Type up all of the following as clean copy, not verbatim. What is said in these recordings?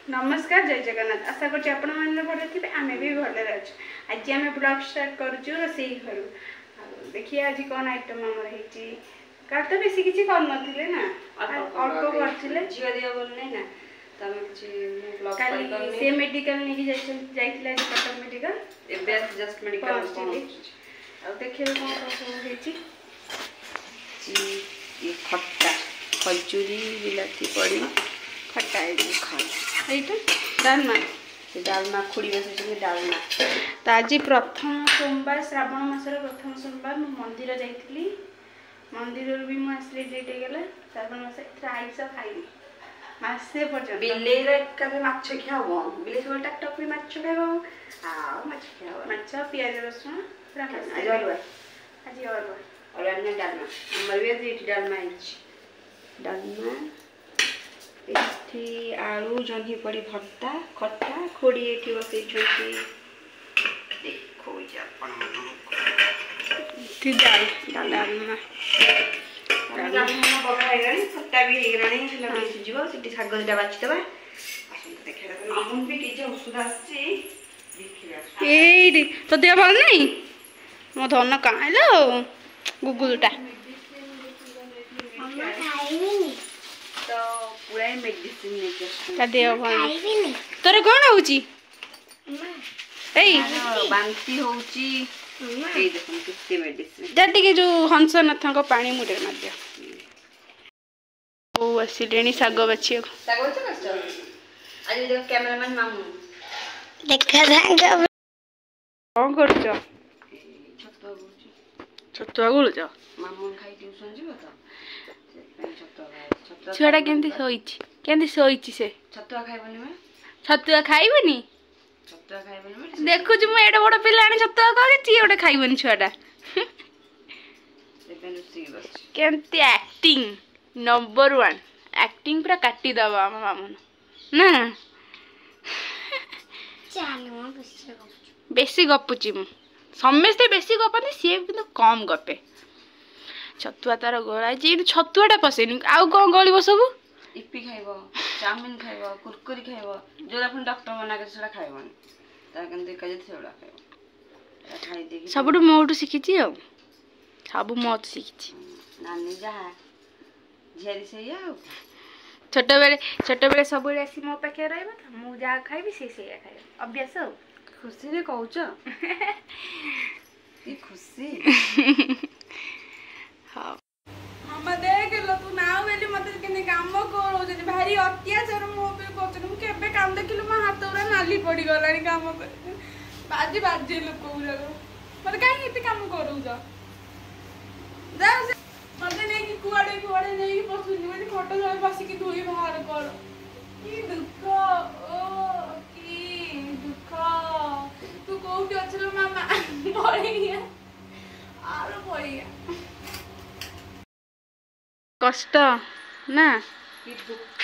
नमस्कार जय जगन्नाथ आशा करछि आपण माने भले थिबे आमे भी भले रहछु। आज आमे ब्लॉग स्टार्ट करछु रोसई करू देखिए आज कोन आइटम हमर हेची काल तो बेसी किछि कर नथिले ना अल्प करथिले जियो दिया बोल नै ना तमे किछि ब्लॉग स्टार्ट करनी से मेडिकल नै जाइतिला जे कटक मेडिकल एबे जस्ट मेडिकल आ देखिए कोन सब हेची ये खट्टा खजूरी बिलाती पड़ी खट्टा डालमा खुड़ी बस डालमा तो आज प्रथम सोमवार श्रावण मासर प्रथम सोमवार मु मंदिर जाइली मंदिर भी मुझे लेट हो श्रावण मास आइस खाइनी मसे पर्यटन बिलेर एकाबे माछ खाव बिले सब टाकटक भी माछ खाइब आ माछ खाइब माछ पियाज रसुन पूरा आज अरुआ डालमा हमर भी आज डालमा डालमा इथि आलू जन्ही पड़ी भर्ता खट्टा खोड़ी एठी बसै छोटी देखो जे अपन इथि डालमा बगा हेगणी खट्टा भी हेगणी लगे सिजिबो सिटी साग दिटा बाछि देबा आसन देखेला मामुन भी किजे औषध आछि देखिला एई तो देह भल नै मो धन काइलो गुगुलटा तो पूरा मेडिसिन लेके ता देह भल तोरे कोन होउची एई बांती होउची एई देखो किते मेडिसिन जति के जो हंसनाथ को पानी मुडे मार दियो ओ असिलेनी साग बचियो साग बच कष्ट आज देखो कैमरामैन मामू देखा साग कोन करछो छतुआ गुलछ मामू खाई ट्यूशन जीव तो छुआटा केंती सोईची से छतुआ खाइबनी में छतुआ खाइबनी देखु छु म एडा बड़ पिलाणी छतुआ करछि ओडे खाइबनी छुआटा देखन सी बस केंती एक्टिंग नंबर 1 एक्टिंग पूरा काटी दबा हम मामन ना चालो बेसी गपुची म समस्ते बेसी गपनी से किंतु कम गपे छतुआ तार गोला जे छतुआटा पसेनी आउ कोन गलिबो सब इप्पी खाइबो चाउमिन खाइबो कुरकुरी खाइबो जोला अपन डॉक्टर मना के सेडा खाइबोनी ता कन देखा जे सेडा खाइबो खाइ देखि सबडु मोटु सिखिची हो सब मत सिखिची नानी जहा झेरी सेया छोटे बेले सब बेले आसी मो पाखे रहबो त मु जा खाइबी से सेया खाइबो अभ्यास हो खुशी रे कहउछ की खुशी हाँ मामा देख लो तू नाउ बेली मते केने काम करो जे भारी अत्याचार मो पे करछ मु केबे काम देखिलु म हाथ उरा नाली पड़ी गलानी काम पे बाजी बाजी लोग को लगा मते काई इते काम करू जा मते नै कि कुआडे नै कि पसु नि मते फोटो जले बसी कि धोई बाहर कर की दुख ओ की दुख तू कोउटी अछलो मामा पड़िया आरो पड़िया कष्ट ना कि दुख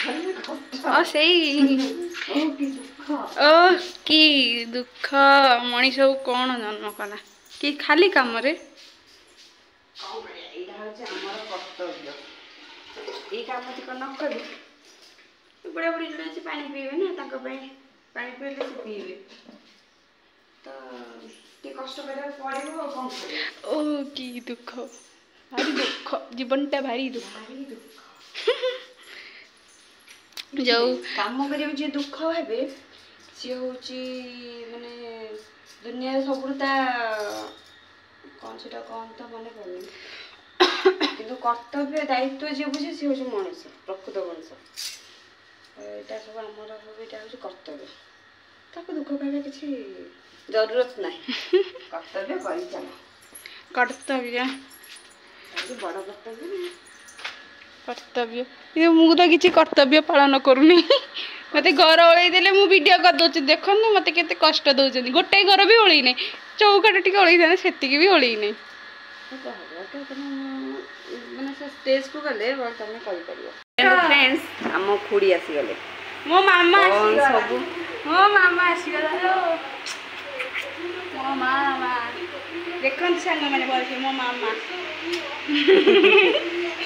ओ सेई ओ की दुख मनीष कोन जन्म कला कि खाली काम रे एटा होचे हमर कर्तव्य ए काम त न करी बड़ा बड़ी जोड़े पानी पीबे ना ताको पे पानी पीले से पीबे तो के कष्ट करे पड़िबो कोन करे ओ की दुख भारी दुख जीवनटा भारी दुख जो काम करियो जे दुख हेबे से होची माने दुनिया सबुता कोन सेटा कोन त माने पड़ले किंतु कर्तव्य दायित्व जे बुझे से होची मनुष्य प्रकृत वंश एटा सब हमर होबेटा होची कर्तव्य ताको दुख करे किछि जरूरत नाही कर्तव्य करि चला कर्तव्य बड़ कर्तव्य ये मु तो किसी कर्तव्य पालन करूनी मत घर ओल्ले देले मु वीडियो कर दउछ देखन मत केते कष्ट दउछन गोटे घर भी ओळी नै चौकाट टिके ओळी जाने सेति भी ओळी नै माने से स्टेज को गले वर तमे करि परियो फ्रेंड्स हम खुडी आसी गले मो मामा आसी सब मो मामा आसी गला मो मामा देखन संग माने बोलछे मो मामा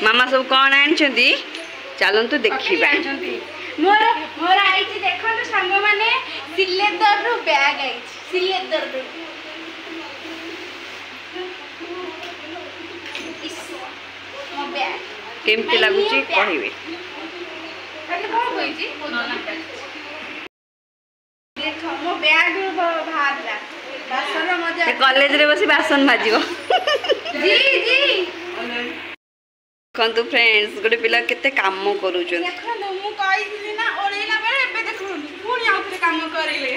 मामा सब कौन आनी चलतु देखा मोर मोर आई देखो सिलेदर रो बैग आई सिलेदर रो इस मो बैग केमती लागुची कहिबे अरे कौन कोई जी देखो मो बैग रो बाहरला बासन मजा कॉलेज रे बसी बासन माजिबो जी जी कंतु फ्रेंड्स गोटे पिला केते काम करूछन देखो मु कहि दिली ना ओरेला बेले एबे देखु पुनी आउते काम करिले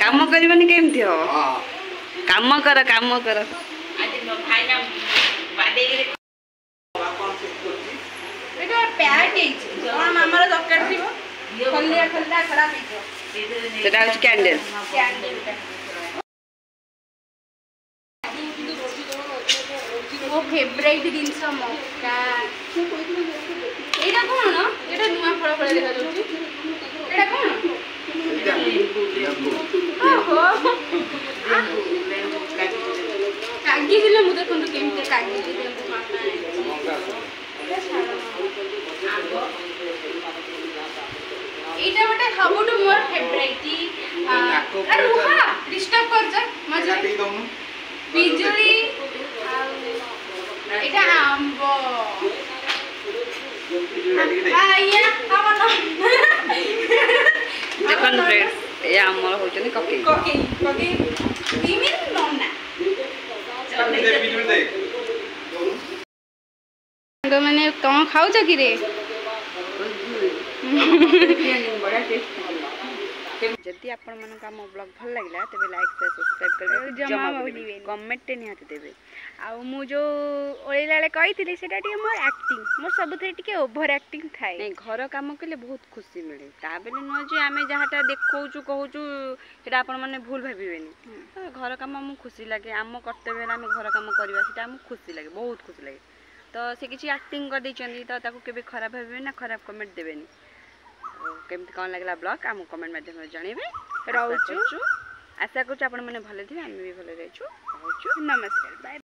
काम करबनी केमती हो काम कर आज नो भाई ना बाडे रे एटा पैड हे कोन मामार जॉकेट थिबो खल्लिया खल्ला खराब हे सेटा होच कैंडल मो फेवरेट जिनस मक्का एटा कोन एटा नुआ फळ फळ देखा जाउची एटा कोन ओहो कागी दिले मु देखंतु केमते कागी दिले मामा एटा बटे सबुटु मोर फेवरेट अरे रुहा डिस्टर्ब कर जा मजे बिजुली एटा आंबो आया हमन देखन फ्रेंड्स ए हमर होचनी कके कके कके दिमिन नोना तो मैंने कौन खाऊ छ कि रे जदि आपण मन का मो ब्लॉग भल लागला तबे लाइक शेयर सब्सक्राइब करबे जमा भूलिबे कमेंट निहाती देबे आ मु जो ओळेलाले कहिथिले सेटा टी मोर एक्टिंग मोर सब थे टिके ओवर एक्टिंग थाए नहीं घर काम कले बहुत खुशी मिले ता बेले न जे आमे जहाटा देखौचु कहूचु सेटा आपण माने भूल भाबिबेनी घर काम मु खुशी लागे आम कर्तव्य आमे घर काम करबा सेटा हम खुशी लागे बहुत खुशी लागे तो से किछि एक्टिंग कर दैचंदी तो ताको केबे खराब भाबिबे ना खराब कमेंट देबेनी केमती कौन लगला ब्लॉग आम कमेंट माध्यम जणेबे रहउचु आशा करछु आपण माने भले थिबे आमे भी भले रहछु नमस्कार बाय।